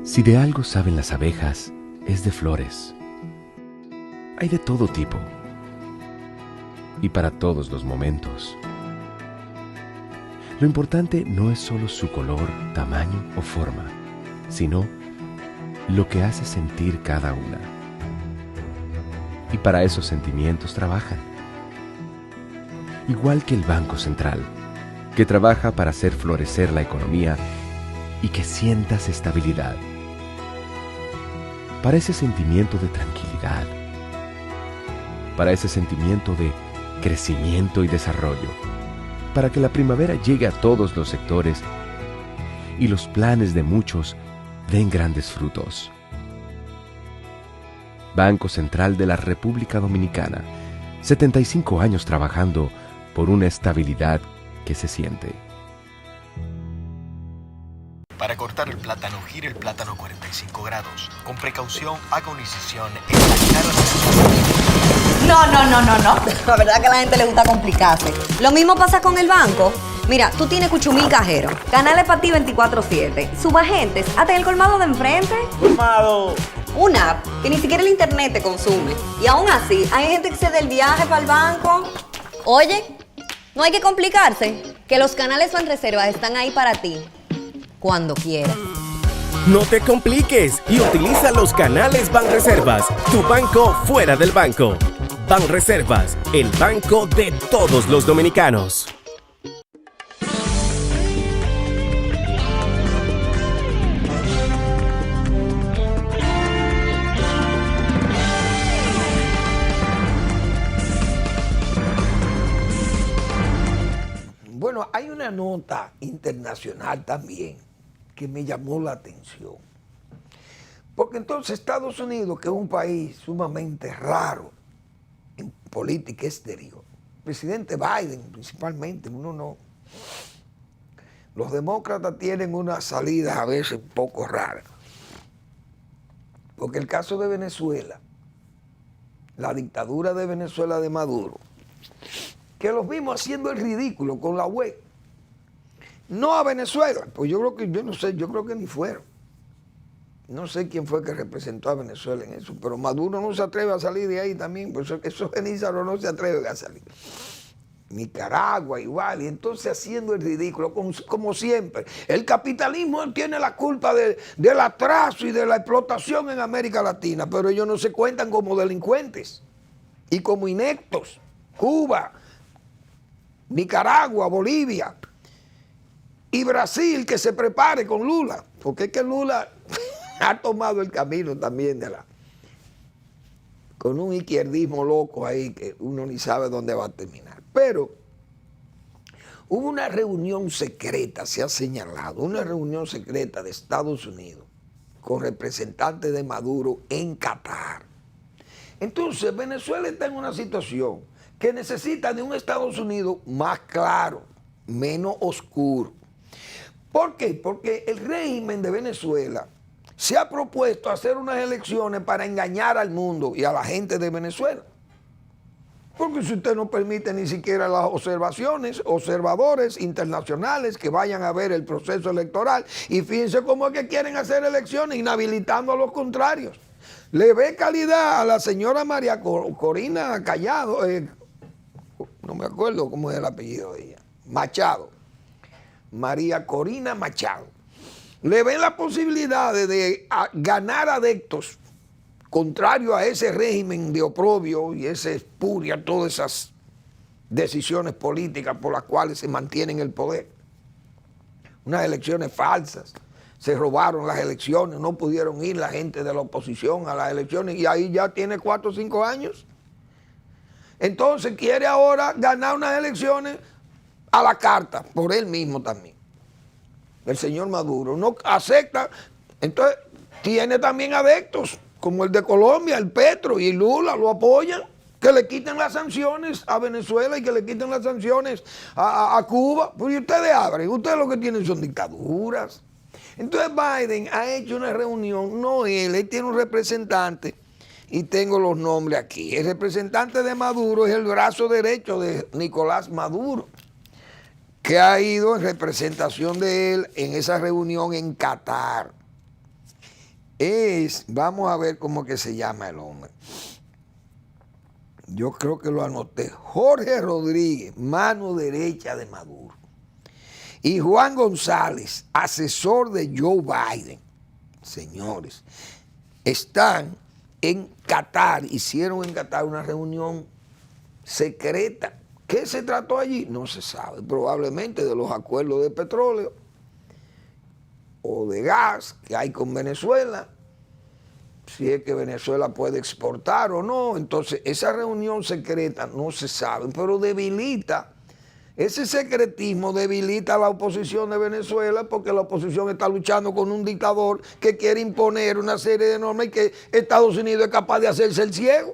Si de algo saben las abejas, es de flores. Hay de todo tipo y para todos los momentos. Lo importante no es solo su color, tamaño o forma, sino lo que hace sentir cada una. Y para esos sentimientos trabajan. Igual que el Banco Central, que trabaja para hacer florecer la economía y que sientas estabilidad. Para ese sentimiento de tranquilidad, para ese sentimiento de crecimiento y desarrollo, para que la primavera llegue a todos los sectores y los planes de muchos den grandes frutos. Banco Central de la República Dominicana, 75 años trabajando por una estabilidad que se siente. Para cortar el plátano, gire el plátano 45 grados. Con precaución, haga una incisión en la cara de... No. La verdad que a la gente le gusta complicarse. Lo mismo pasa con el banco. Mira, tú tienes Cuchumil Cajero, canales para ti 24/7, subagentes, hasta en el colmado de enfrente. ¡Colmado! Una app que ni siquiera el internet te consume. Y aún así, hay gente que se da el viaje para el banco. Oye, no hay que complicarse, que los canales Banreservas están ahí para ti. Cuando quieras. No te compliques y utiliza los canales Banreservas, tu banco fuera del banco. Banreservas, el banco de todos los dominicanos. Bueno, hay una nota internacional también que me llamó la atención. Porque entonces Estados Unidos, que es un país sumamente raro en política exterior, el presidente Biden principalmente, los demócratas tienen unas salidas a veces un poco raras. Porque el caso de Venezuela, la dictadura de Venezuela de Maduro, que los vimos haciendo el ridículo con la web. No a Venezuela, pues yo creo que ni fueron. No sé quién fue que representó a Venezuela en eso, pero Maduro no se atreve a salir de ahí también, pues esos genízaros no se atreven a salir. Nicaragua igual, y entonces haciendo el ridículo, como siempre. El capitalismo tiene la culpa del atraso y de la explotación en América Latina, pero ellos no se cuentan como delincuentes y como ineptos. Cuba, Nicaragua, Bolivia y Brasil, que se prepare con Lula, porque es que Lula ha tomado el camino también con un izquierdismo loco ahí que uno ni sabe dónde va a terminar. Pero hubo una reunión secreta, se ha señalado, una reunión secreta de Estados Unidos con representantes de Maduro en Qatar. Entonces Venezuela está en una situación que necesita de un Estados Unidos más claro, menos oscuro. ¿Por qué? Porque el régimen de Venezuela se ha propuesto hacer unas elecciones para engañar al mundo y a la gente de Venezuela. Porque si usted no permite ni siquiera las observadores internacionales que vayan a ver el proceso electoral, y fíjense cómo es que quieren hacer elecciones, inhabilitando a los contrarios. Le ve calidad a la señora María Corina Callado, no me acuerdo cómo es el apellido de ella, Machado, María Corina Machado. Le ven la posibilidad de ganar adeptos contrario a ese régimen de oprobio y esa espuria, todas esas decisiones políticas por las cuales se mantiene en el poder. Unas elecciones falsas, se robaron las elecciones, no pudieron ir la gente de la oposición a las elecciones y ahí ya tiene 4 o 5 años. Entonces quiere ahora ganar unas elecciones a la carta, por él mismo también. El señor Maduro no acepta, entonces tiene también adeptos, como el de Colombia, el Petro y Lula lo apoyan, que le quiten las sanciones a Venezuela y que le quiten las sanciones a Cuba. Pues ustedes abren, ustedes lo que tienen son dictaduras. Entonces Biden ha hecho una reunión, no él tiene un representante, y tengo los nombres aquí. El representante de Maduro es el brazo derecho de Nicolás Maduro, que ha ido en representación de él en esa reunión en Qatar. Vamos a ver cómo que se llama el hombre. Yo creo que lo anoté. Jorge Rodríguez, mano derecha de Maduro. Y Juan González, asesor de Joe Biden. Señores, están en Qatar, hicieron en Qatar una reunión secreta. ¿Qué se trató allí? No se sabe. Probablemente de los acuerdos de petróleo o de gas que hay con Venezuela, si es que Venezuela puede exportar o no. Entonces esa reunión secreta no se sabe, pero debilita, ese secretismo debilita a la oposición de Venezuela, porque la oposición está luchando con un dictador que quiere imponer una serie de normas y que Estados Unidos es capaz de hacerse el ciego,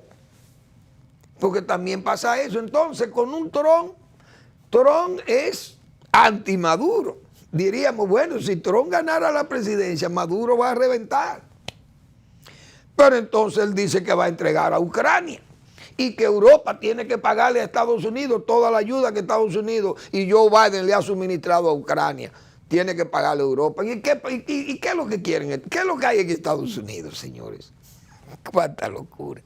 porque también pasa eso. Entonces con un Trump es anti-Maduro. Diríamos, bueno, si Trump ganara la presidencia, Maduro va a reventar. Pero entonces él dice que va a entregar a Ucrania y que Europa tiene que pagarle a Estados Unidos toda la ayuda que Estados Unidos y Joe Biden le ha suministrado a Ucrania. Tiene que pagarle a Europa. ¿Y qué es lo que quieren? ¿Qué es lo que hay en Estados Unidos, señores? Cuánta locura.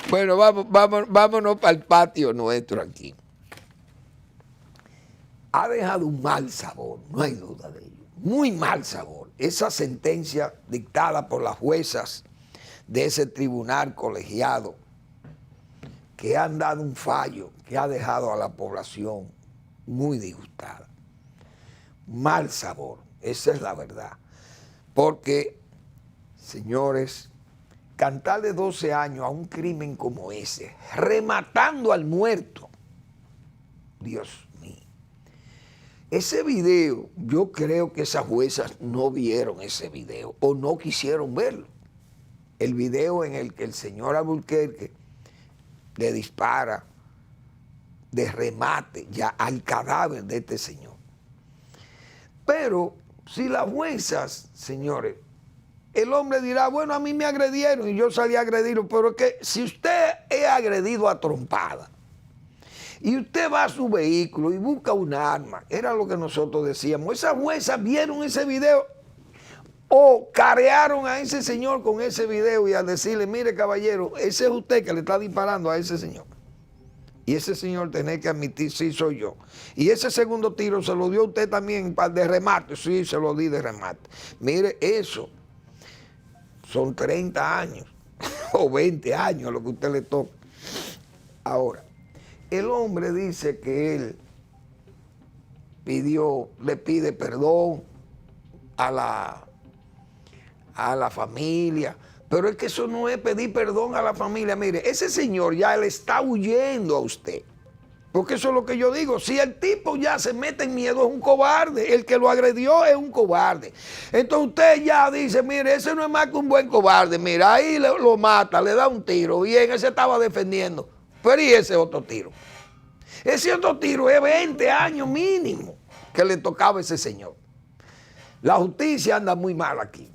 Bueno, vámonos para el patio nuestro aquí. Ha dejado un mal sabor, no hay duda de ello, muy mal sabor. Esa sentencia dictada por las juezas de ese tribunal colegiado, que han dado un fallo que ha dejado a la población muy disgustada. Mal sabor, esa es la verdad. Porque, señores, cantarle 12 años a un crimen como ese, rematando al muerto, Dios mío. Ese video, yo creo que esas juezas no vieron ese video o no quisieron verlo. El video en el que el señor Alburquerque le dispara de remate ya al cadáver de este señor. Pero si las juezas, señores, el hombre dirá, bueno, a mí me agredieron y yo salí a agredirlo, pero es que si usted es agredido a trompada, y usted va a su vehículo y busca un arma, era lo que nosotros decíamos, esas juezas vieron ese video o carearon a ese señor con ese video y al decirle, mire caballero, ese es usted que le está disparando a ese señor. Y ese señor tiene que admitir, sí, soy yo. Y ese segundo tiro se lo dio usted también de remate, sí, se lo di de remate. Mire, eso son 30 años o 20 años lo que usted le toca. Ahora, el hombre dice que él le pide perdón a la familia, pero es que eso no es pedir perdón a la familia. Mire, ese señor ya le está huyendo a usted, porque eso es lo que yo digo, si el tipo ya se mete en miedo es un cobarde, el que lo agredió es un cobarde. Entonces usted ya dice, mire, ese no es más que un buen cobarde, mira, ahí lo mata, le da un tiro, bien, ese estaba defendiendo. Pero ¿y ese otro tiro? Ese otro tiro es 20 años mínimo que le tocaba a ese señor. La justicia anda muy mal aquí.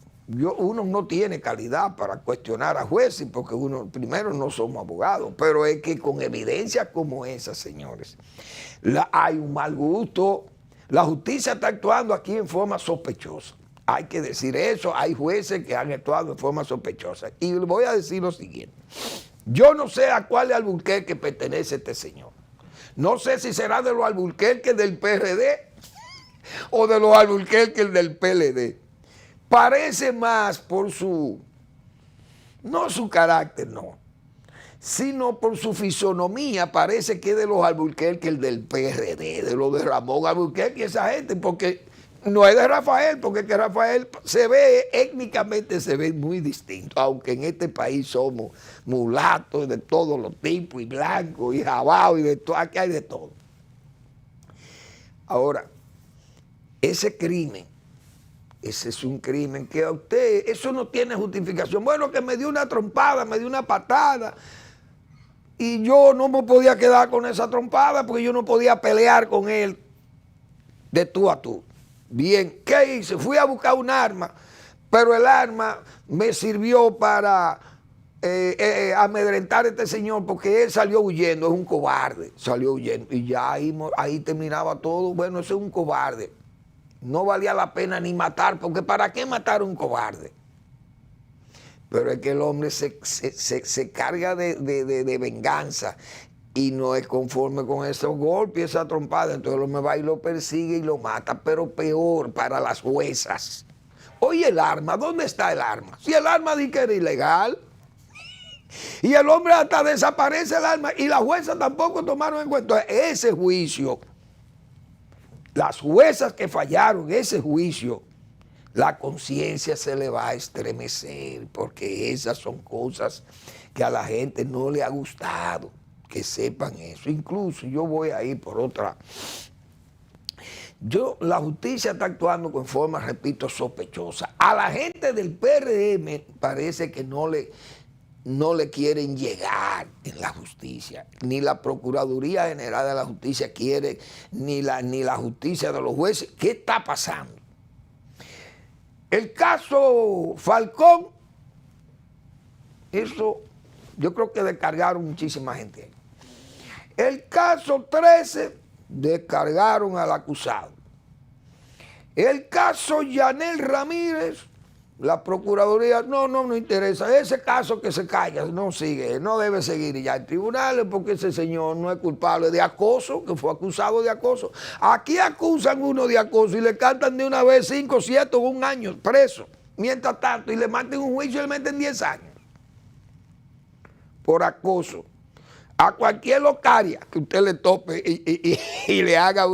Uno no tiene calidad para cuestionar a jueces porque uno, primero, no somos abogados, pero es que con evidencias como esa, señores, hay un mal gusto. La justicia está actuando aquí en forma sospechosa. Hay que decir eso. Hay jueces que han actuado en forma sospechosa. Y les voy a decir lo siguiente. Yo no sé a cuál de Alburquerque pertenece este señor. No sé si será de los Alburquerque del PRD o de los Alburquerque del PLD. Parece más por no su carácter, no, sino por su fisonomía, parece que es de los Alburquerque el del PRD, de los de Ramón Alburquerque y esa gente, porque no es de Rafael, porque es que Rafael se ve, étnicamente se ve muy distinto, aunque en este país somos mulatos de todos los tipos, y blancos, y jabados, y de todo, aquí hay de todo. Ahora, ese crimen, ese es un crimen que a usted, eso no tiene justificación. Bueno, que me dio una trompada, me dio una patada, y yo no me podía quedar con esa trompada porque yo no podía pelear con él de tú a tú. Bien, ¿qué hice? Fui a buscar un arma, pero el arma me sirvió para amedrentar a este señor porque él salió huyendo, es un cobarde, salió huyendo. Y ya ahí terminaba todo. Bueno, ese es un cobarde. No valía la pena ni matar, porque ¿para qué matar a un cobarde? Pero es que el hombre se carga de venganza y no es conforme con esos golpes, esa trompada. Entonces el hombre va y lo persigue y lo mata, pero peor para las juezas. Oye, el arma, ¿dónde está el arma? Si el arma dice que era ilegal, y el hombre hasta desaparece el arma, y las juezas tampoco tomaron en cuenta ese juicio. Las juezas que fallaron ese juicio, la conciencia se le va a estremecer, porque esas son cosas que a la gente no le ha gustado, que sepan eso. Incluso yo voy a ir por otra. La justicia está actuando con forma, repito, sospechosa. A la gente del PRM parece que no le quieren llegar en la justicia, ni la Procuraduría General de la Justicia quiere, ni la justicia de los jueces. ¿Qué está pasando? El caso Falcón, eso yo creo que descargaron muchísima gente. El caso 13, descargaron al acusado. El caso Yanel Ramírez, la Procuraduría, no interesa. Ese caso que se calla, no sigue, no debe seguir ya en tribunales porque ese señor no es culpable de acoso, que fue acusado de acoso. Aquí acusan uno de acoso y le cantan de una vez 5, 7 o 1 año preso. Mientras tanto, y le meten un juicio y le meten 10 años. Por acoso. A cualquier locaria que usted le tope y le haga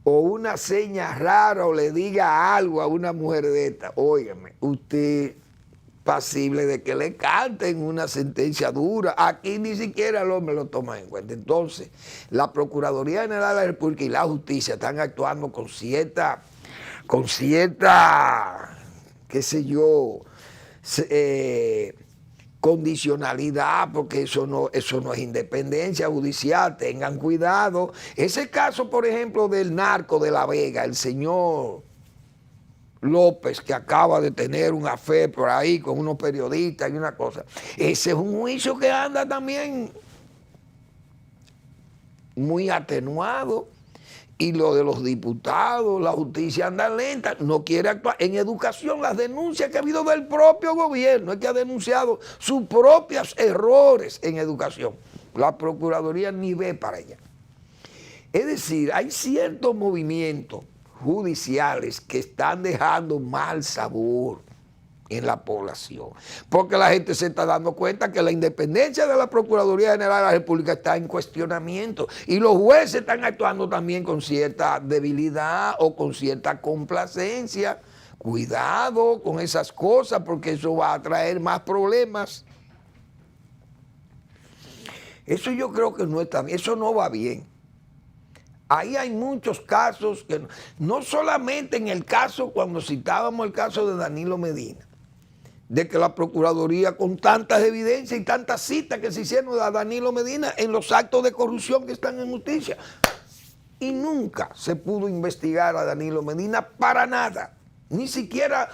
una seña rara o le diga algo a una mujer de esta, óigame, usted pasible de que le canten una sentencia dura. Aquí ni siquiera el hombre lo toma en cuenta. Entonces, la Procuraduría General de la República y la Justicia están actuando con cierta, qué sé yo, condicionalidad, porque eso no es independencia judicial. Tengan cuidado. Ese caso, por ejemplo, del narco de La Vega, el señor López, que acaba de tener un affair por ahí con unos periodistas y una cosa, ese es un juicio que anda también muy atenuado. Y lo de los diputados, la justicia anda lenta, no quiere actuar. En educación, las denuncias que ha habido del propio gobierno, es que ha denunciado sus propios errores en educación. La Procuraduría ni ve para allá. Es decir, hay ciertos movimientos judiciales que están dejando mal sabor en la población, porque la gente se está dando cuenta que la independencia de la Procuraduría General de la República está en cuestionamiento y los jueces están actuando también con cierta debilidad o con cierta complacencia. Cuidado con esas cosas, porque eso va a traer más problemas. Eso yo creo que no está bien, eso no va bien. Ahí hay muchos casos, que no solamente en el caso, cuando citábamos el caso de Danilo Medina, de que la Procuraduría, con tantas evidencias y tantas citas que se hicieron a Danilo Medina en los actos de corrupción que están en justicia, y nunca se pudo investigar a Danilo Medina para nada, ni siquiera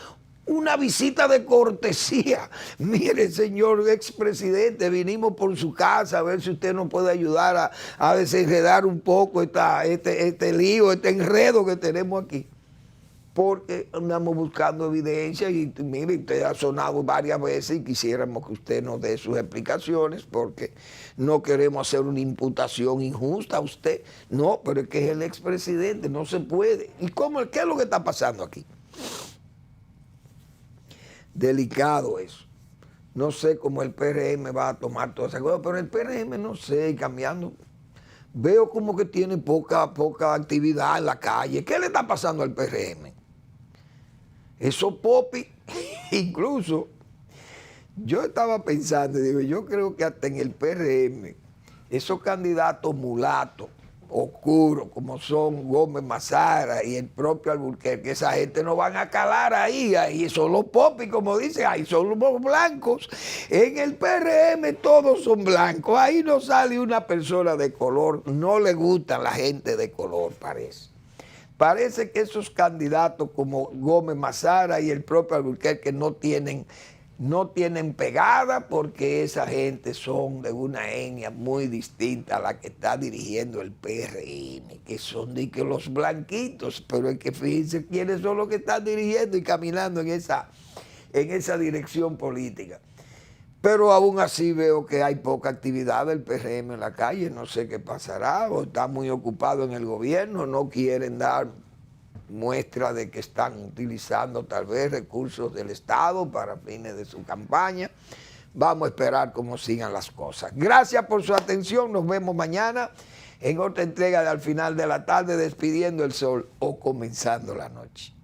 una visita de cortesía. Mire, señor expresidente, vinimos por su casa a ver si usted nos puede ayudar a desenredar un poco este lío, este enredo que tenemos aquí. Porque andamos buscando evidencia y mire, usted ha sonado varias veces y quisiéramos que usted nos dé sus explicaciones porque no queremos hacer una imputación injusta a usted. No, pero es que es el expresidente, no se puede. ¿Y qué es lo que está pasando aquí? Delicado eso. No sé cómo el PRM va a tomar todas esas cosas, pero el PRM no sé, cambiando. Veo como que tiene poca actividad en la calle. ¿Qué le está pasando al PRM? Esos popis, incluso, yo estaba pensando, digo, yo creo que hasta en el PRM, esos candidatos mulatos, oscuros, como son Gómez Mazara y el propio Alburquerque, esa gente no van a calar ahí son los popis, como dicen, ahí son los blancos. En el PRM todos son blancos, ahí no sale una persona de color, no le gusta la gente de color, parece. Parece que esos candidatos como Gómez Mazara y el propio Alburquerque no tienen pegada porque esa gente son de una etnia muy distinta a la que está dirigiendo el PRM, que son de que los blanquitos, pero es que fíjense quiénes son los que están dirigiendo y caminando en esa dirección política. Pero aún así veo que hay poca actividad del PRM en la calle, no sé qué pasará, o están muy ocupados en el gobierno, no quieren dar muestra de que están utilizando tal vez recursos del Estado para fines de su campaña. Vamos a esperar cómo sigan las cosas. Gracias por su atención, nos vemos mañana en otra entrega de Al Final de la Tarde, despidiendo el sol o comenzando la noche.